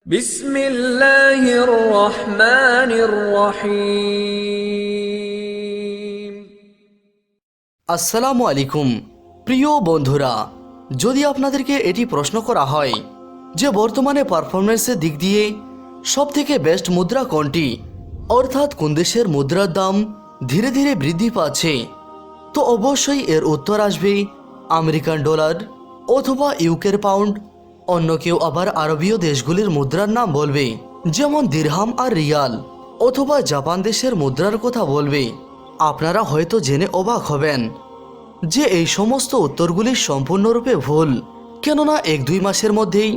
বিসমিল্লাহির রহমানির রহিম। আসসালামু আলাইকুম প্রিয় বন্ধুরা, যদি আপনাদেরকে এটি প্রশ্ন করা হয় যে বর্তমানে পারফরমেন্সের দিক দিয়ে সবথেকে বেস্ট মুদ্রা কোনটি, অর্থাৎ কোন দেশের মুদ্রার দাম ধীরে ধীরে বৃদ্ধি পাচ্ছে, তো অবশ্যই এর উত্তর আসবে আমেরিকান ডলার অথবা ইউকের পাউন্ড। অন্য কেউ আবার আরবীয় দেশগুলির মুদ্রার নাম বলবে, যেমন দিরহাম আর রিয়াল, অথবা জাপান দেশের মুদ্রার কথা বলবে। আপনারা হয়তো জেনে অবাক হবেন যে এই সমস্ত উত্তরগুলি সম্পূর্ণরূপে ভুল, কেননা 1-2 মাসের মধ্যেই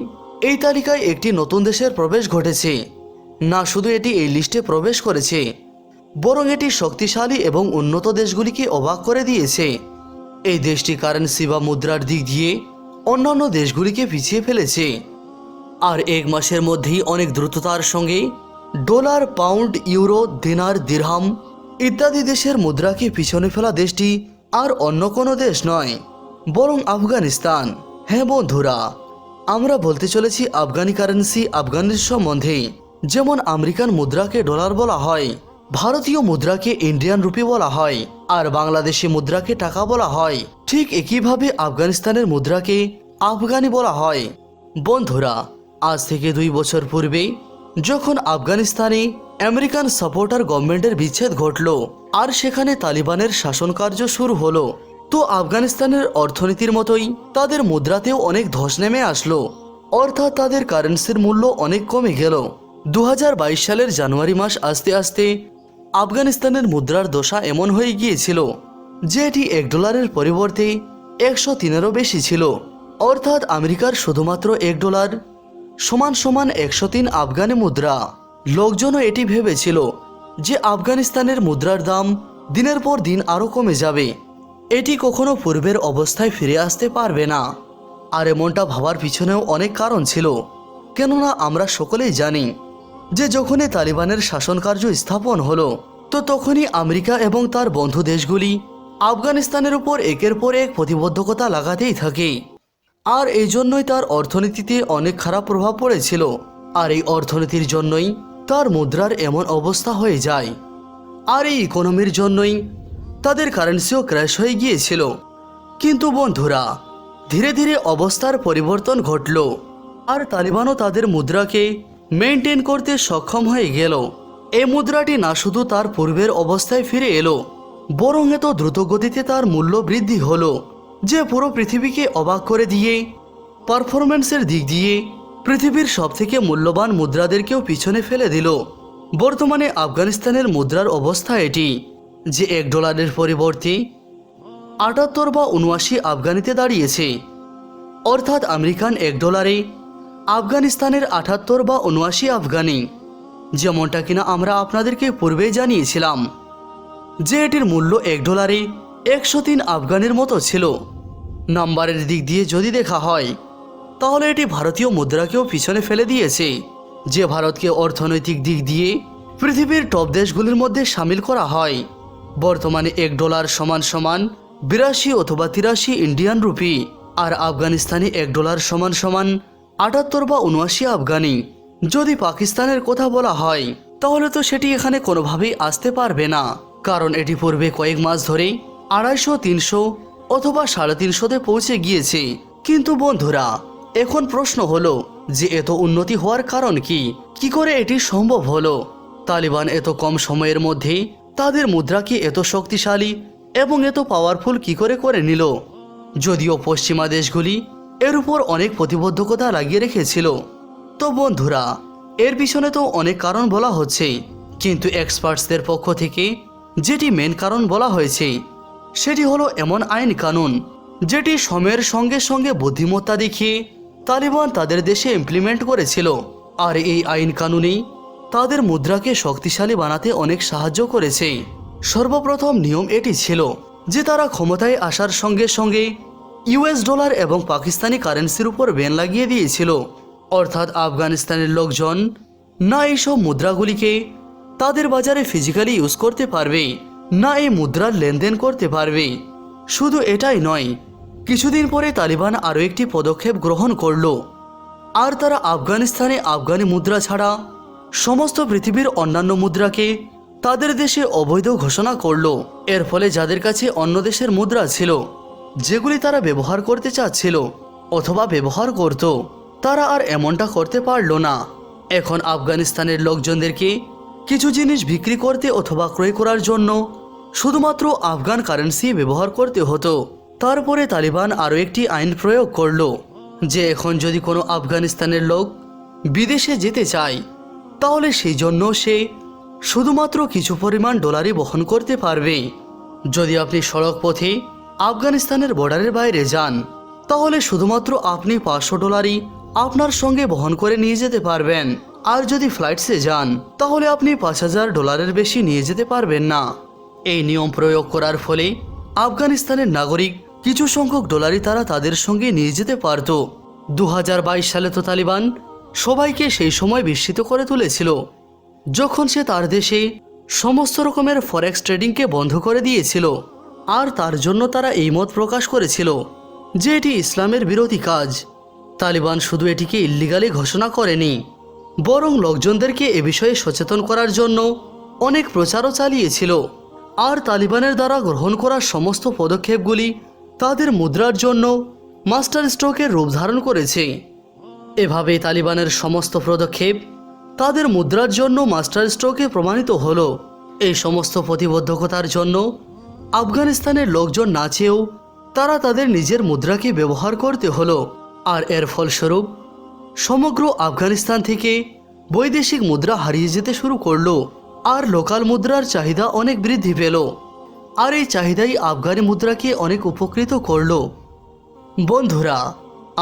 এই তালিকায় একটি নতুন দেশের প্রবেশ ঘটেছে। না শুধু এটি এই লিস্টে প্রবেশ করেছে, বরং এটি শক্তিশালী এবং উন্নত দেশগুলিকে অবাক করে দিয়েছে। এই দেশটি কারেন্সি বা মুদ্রার দিক দিয়ে অন্যান্য দেশগুলিকে পিছিয়ে ফেলেছে, আর 1 মাসের মধ্যেই অনেক দ্রুততার সঙ্গে ডলার, পাউন্ড, ইউরো, দিনার, দিরহাম ইত্যাদি দেশের মুদ্রাকে পিছনে ফেলা দেশটি আর অন্য কোনো দেশ নয়, বরং আফগানিস্তান। হ্যাঁ বন্ধুরা, আমরা বলতে চলেছি আফগানি কারেন্সি, আফগানের সম্বন্ধে। যেমন আমেরিকান মুদ্রাকে ডলার বলা হয়, ভারতীয় মুদ্রাকে ইন্ডিয়ান রুপি বলা হয়, আর বাংলাদেশি মুদ্রাকে টাকা বলা হয়। ঠিক একইভাবে আফগানিস্তানের মুদ্রাকে আফগানি বলা হয়। বন্ধুরা, আজ থেকে 2 বছর পূর্বে যখন আফগানিস্তানে আমেরিকান সাপোর্টার গভর্নমেন্টের বিচ্ছেদ ঘটল আর সেখানে তালিবানের শাসন কার্য শুরু হলো, তো আফগানিস্তানের অর্থনীতির মতোই তাদের মুদ্রাতেও অনেক ধস নেমে আসলো, অর্থাৎ তাদের কারেন্সির মূল্য অনেক কমে গেল। 2022 সালের জানুয়ারি মাস আসতে আসতে আফগানিস্তানের মুদ্রার দশা এমন হয়ে গিয়েছিল যে এটি $1 পরিবর্তে 103-এরও বেশি ছিল, অর্থাৎ আমেরিকার শুধুমাত্র $1 সমান সমান 103 আফগানি মুদ্রা। লোকজনও এটি ভেবেছিল যে আফগানিস্তানের মুদ্রার দাম দিনের পর দিন আরও কমে যাবে, এটি কখনো পূর্বের অবস্থায় ফিরে আসতে পারবে না। আর এমনটা ভাবার পিছনেও অনেক কারণ ছিল, কেননা আমরা সকলেই জানি যে যখনই তালিবানের শাসন কার্য স্থাপন হলো, তো তখনই আমেরিকা এবং তার বন্ধু দেশগুলি আফগানিস্তানের উপর একের পর এক প্রতিবদ্ধকতা লাগাতেই থাকে, আর এই জন্যই তার অর্থনীতিতে অনেক খারাপ প্রভাব পড়েছিল। আর এই অর্থনীতির জন্যই তার মুদ্রার এমন অবস্থা হয়ে যায়, আর এই ইকোনমির জন্যই তাদের কারেন্সিও ক্র্যাশ হয়ে গিয়েছিল। কিন্তু বন্ধুরা, ধীরে ধীরে অবস্থার পরিবর্তন ঘটল, আর তালিবানও তাদের মুদ্রাকে মেনটেন করতে সক্ষম হয়ে গেল। এই মুদ্রাটি না শুধু তার পূর্বের অবস্থায় ফিরে এলো, বরং এত দ্রুত গতিতে তার মূল্য বৃদ্ধি হলো যে পুরো পৃথিবীকে অবাক করে দিয়ে পারফরম্যান্সের দিক দিয়ে পৃথিবীর সবথেকে মূল্যবান মুদ্রাদেরকেও পিছনে ফেলে দিল। বর্তমানে আফগানিস্তানের মুদ্রার অবস্থা এটি যে $1 পরিবর্তে 78 বা 79 আফগানিতে দাঁড়িয়েছে, অর্থাৎ আমেরিকান $1 আফগানিস্তানের 78 বা 79 আফগানি, যেমনটা কিনা আমরা আপনাদেরকে পূর্বেই জানিয়েছিলাম যে এটির মূল্য $1 103 আফগানির মতো ছিল। নাম্বারের দিক দিয়ে যদি দেখা হয় তাহলে এটি ভারতীয় মুদ্রাকেও পিছনে ফেলে দিয়েছে, যে ভারতকে অর্থনৈতিক দিক দিয়ে পৃথিবীর টপ দেশগুলির মধ্যে সামিল করা হয়। বর্তমানে $1 সমান সমান 82 অথবা 83 ইন্ডিয়ান রুপি, আর আফগানিস্তানে $1 সমান সমান 78 বা 79 আফগানি। যদি পাকিস্তানের কথা বলা হয় তাহলে তো সেটি এখানে কোনোভাবেই আসতে পারবে না, কারণ এটি পূর্বে কয়েক মাস ধরেই 250, 300 অথবা 350-তে পৌঁছে গিয়েছে। কিন্তু বন্ধুরা, এখন প্রশ্ন হলো যে এত উন্নতি হওয়ার কারণ কি করে এটি সম্ভব হলো? তালিবান এত কম সময়ের মধ্যে তাদের মুদ্রাকে এত শক্তিশালী এবং এত পাওয়ারফুল কি করে নিল? যদিও পশ্চিমা দেশগুলি এর উপর অনেক প্রতিবদ্ধকতা লাগিয়ে রেখেছিল। তো বন্ধুরা, এর পিছনে তো অনেক কারণ বলা হচ্ছে, কিন্তু এক্সপার্টসদের পক্ষ থেকে যেটি মেন কারণ বলা হয়েছে সেটি হলো এমন আইন কানুন যেটি সময়ের সঙ্গে সঙ্গে বুদ্ধিমত্তা দেখিয়ে তালিবান তাদের দেশে ইমপ্লিমেন্ট করেছিল। আর এই আইন কানুনই তাদের মুদ্রাকে শক্তিশালী বানাতে অনেক সাহায্য করেছে। সর্বপ্রথম নিয়ম এটি ছিল যে তারা ক্ষমতায় আসার সঙ্গে সঙ্গে $US এবং পাকিস্তানি কারেন্সির উপর ব্যান লাগিয়ে দিয়েছিল, অর্থাৎ আফগানিস্তানের লোকজন না এইসব মুদ্রাগুলিকে তাদের বাজারে ফিজিক্যালি ইউজ করতে পারবে, না এই মুদ্রার লেনদেন করতে পারবে। শুধু এটাই নয়, কিছুদিন পরে তালিবান আরও একটি পদক্ষেপ গ্রহণ করল, আর তারা আফগানিস্তানে আফগানি মুদ্রা ছাড়া সমস্ত পৃথিবীর অন্যান্য মুদ্রাকে তাদের দেশে অবৈধ ঘোষণা করলো। এর ফলে যাদের কাছে অন্য দেশের মুদ্রা ছিল, যেগুলি তারা ব্যবহার করতে চাচ্ছিল অথবা ব্যবহার করত, তারা আর এমনটা করতে পারল না। এখন আফগানিস্তানের লোকজনদেরকে কিছু জিনিস বিক্রি করতে অথবা ক্রয় করার জন্য শুধুমাত্র আফগান কারেন্সি ব্যবহার করতে হতো। তারপরে তালিবান আরও একটি আইন প্রয়োগ করলো যে এখন যদি কোনো আফগানিস্তানের লোক বিদেশে যেতে চায়, তাহলে সেই জন্য সে শুধুমাত্র কিছু পরিমাণ ডলারই বহন করতে পারবে। যদি আপনি সড়ক পথে আফগানিস্তানের বর্ডারের বাইরে যান, তাহলে শুধুমাত্র আপনি 500 ডলারই আপনার সঙ্গে বহন করে নিয়ে যেতে পারবেন। আর যদি ফ্লাইটসে যান, তাহলে আপনি 5000 ডলারের বেশি নিয়ে যেতে পারবেন না। এই নিয়ম প্রয়োগ করার ফলে আফগানিস্তানের নাগরিক কিছু সংখ্যক ডলারই তারা তাদের সঙ্গে নিয়ে যেতে পারত। 2022 সালে তো তালিবান সবাইকে সেই সময় বিস্মিত করে তুলেছিল, যখন সে তার দেশে সমস্ত রকমের ফরেক্স ট্রেডিংকে বন্ধ করে দিয়েছিল। আর তার জন্য তারা এই মত প্রকাশ করেছিল যে এটি ইসলামের বিরোধী কাজ। তালিবান শুধু এটিকে ইল্লিগালি ঘোষণা করেনি, বরং লোকজনদেরকে এ বিষয়ে সচেতন করার জন্য অনেক প্রচারও চালিয়েছিল। আর তালিবানের দ্বারা গ্রহণ করা সমস্ত পদক্ষেপগুলি তাদের মুদ্রার জন্য মাস্টার স্ট্রোকের রূপ ধারণ করেছে। এভাবে তালিবানের সমস্ত পদক্ষেপ তাদের মুদ্রার জন্য মাস্টার স্ট্রোকে প্রমাণিত হলো। এই সমস্ত প্রতিবদ্ধকতার জন্য আফগানিস্তানের লোকজন না চেয়েও তারা তাদের নিজের মুদ্রাকে ব্যবহার করতে হলো। আর এর ফলস্বরূপ সমগ্র আফগানিস্তান থেকে বৈদেশিক মুদ্রা হারিয়ে যেতে শুরু করলো, আর লোকাল মুদ্রার চাহিদা অনেক বৃদ্ধি পেল। আর এই চাহিদাই আফগানি মুদ্রাকে অনেক উপকৃত করলো। বন্ধুরা,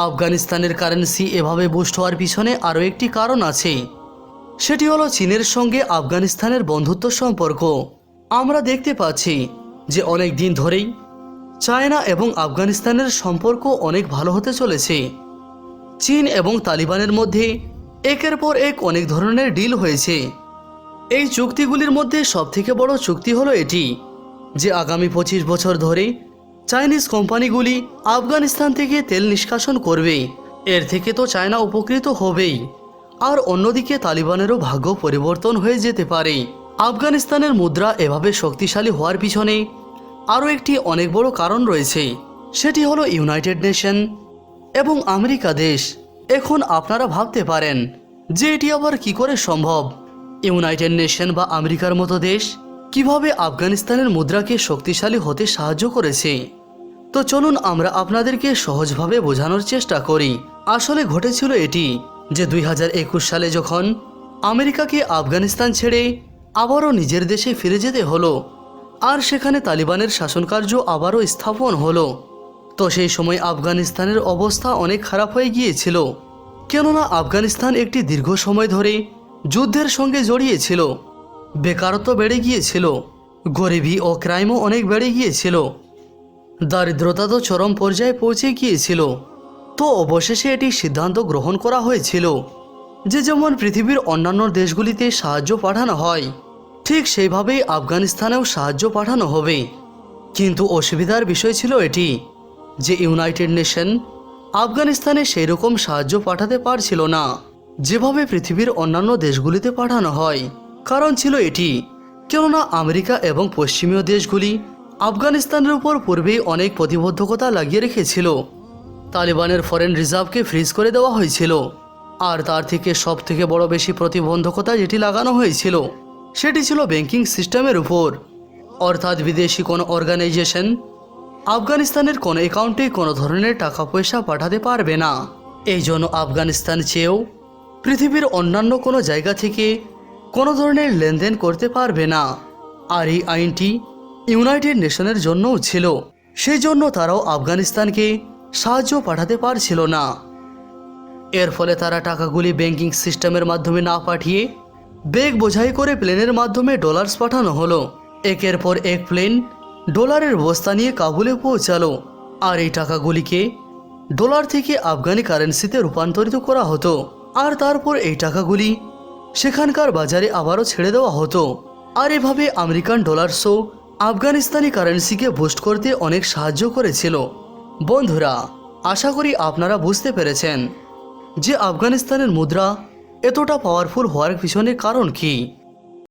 আফগানিস্তানের কারেন্সি এভাবে বুস্ট হওয়ার পিছনে আরও একটি কারণ আছে। সেটি হলো চীনের সঙ্গে আফগানিস্তানের বন্ধুত্ব সম্পর্ক। আমরা দেখতে পাচ্ছি যে অনেক দিন ধরেই চায়না এবং আফগানিস্তানের সম্পর্ক অনেক ভালো হতে চলেছে। চীন এবং তালিবানের মধ্যে একের পর এক অনেক ধরনের ডিল হয়েছে। এই চুক্তিগুলির মধ্যে সবথেকে বড় চুক্তি হলো এটি যে আগামী 25 বছর ধরে চাইনিজ কোম্পানিগুলি আফগানিস্তান থেকে তেল নিষ্কাশন করবে। এর থেকে তো চায়না উপকৃত হবেই, আর অন্যদিকে তালিবানেরও ভাগ্য পরিবর্তন হয়ে যেতে পারে। আফগানিস্তানের মুদ্রা এভাবে শক্তিশালী হওয়ার পিছনে আরও একটি অনেক বড় কারণ রয়েছে। সেটি হলো ইউনাইটেড নেশন এবং আমেরিকা দেশ। এখন আপনারা ভাবতে পারেন যে এটি আবার কি করে সম্ভব। ইউনাইটেড নেশন বা আমেরিকার মতো দেশ কিভাবে আফগানিস্তানের মুদ্রাকে শক্তিশালী হতে সাহায্য করেছে? তো চলুন আমরা আপনাদেরকে সহজভাবে বোঝানোর চেষ্টা করি। আসলে ঘটেছিল এটি যে 2021 সালে যখন আমেরিকাকে আফগানিস্তান ছেড়ে আবারও নিজের দেশে ফিরে যেতে হলো, আর সেখানে তালিবানের শাসনকার্য আবারও স্থাপন হলো, তো সেই সময় আফগানিস্তানের অবস্থা অনেক খারাপ হয়ে গিয়েছিল। কেননা আফগানিস্তান একটি দীর্ঘ সময় ধরে যুদ্ধের সঙ্গে জড়িয়েছিল, বেকারত্ব বেড়ে গিয়েছিল, গরিবি ও ক্রাইমও অনেক বেড়ে গিয়েছিল, দারিদ্রতা তো চরম পর্যায়ে পৌঁছে গিয়েছিল। তো অবশেষে এটি সিদ্ধান্ত গ্রহণ করা হয়েছিল যে যেমন পৃথিবীর অন্যান্য দেশগুলিতে সাহায্য পাঠানো হয়, ঠিক সেইভাবেই আফগানিস্তানেও সাহায্য পাঠানো হবে। কিন্তু অসুবিধার বিষয় ছিল এটি যে ইউনাইটেড নেশন আফগানিস্তানে সেই রকম সাহায্য পাঠাতে পারছিল না যেভাবে পৃথিবীর অন্যান্য দেশগুলিতে পাঠানো হয়। কারণ ছিল এটি, কেননা আমেরিকা এবং পশ্চিমীয় দেশগুলি আফগানিস্তানের উপর পূর্বেই অনেক প্রতিবদ্ধকতা লাগিয়ে রেখেছিল। তালিবানের ফরেন রিজার্ভকে ফ্রিজ করে দেওয়া হয়েছিল, আর তার থেকে সব থেকে বড় বেশি প্রতিবন্ধকতা যেটি লাগানো হয়েছিল সেটি ছিল ব্যাংকিং সিস্টেমের উপর। অর্থাৎ বিদেশি কোনো অর্গানাইজেশন আফগানিস্তানের কোনো অ্যাকাউন্টে কোনো ধরনের টাকা পয়সা পাঠাতে পারবে না। এই জন্য আফগানিস্তান চেয়েও পৃথিবীর অন্যান্য কোনো জায়গা থেকে কোনো ধরনের লেনদেন করতে পারবে না। আর এই আইনটি ইউনাইটেড নেশনের জন্যও ছিল, সেই জন্য তারাও আফগানিস্তানকে সাহায্য পাঠাতে পারছিল না। এর ফলে তারা টাকাগুলি ব্যাংকিং সিস্টেমের মাধ্যমে না পাঠিয়ে ব্যাগ বোঝাই করে প্লেনের মাধ্যমে ডলার্স পাঠানো হলো। একের পর এক প্লেন ডলারের বস্তা নিয়ে কাবুলে পৌঁছালো, আর এই টাকাগুলিকে ডলার থেকে আফগানি কারেন্সিতে রূপান্তরিত করা হতো। আর তারপর এই টাকাগুলি সেখানকার বাজারে আবারও ছেড়ে দেওয়া হতো। আর এভাবে আমেরিকান ডলার্সও আফগানিস্তানি কারেন্সিকে বুস্ট করতে অনেক সাহায্য করেছিল। বন্ধুরা, আশা করি আপনারা বুঝতে পেরেছেন যে আফগানিস্তানের মুদ্রা এতটা পাওয়ারফুল হওয়ার পিছনে কারণ কি।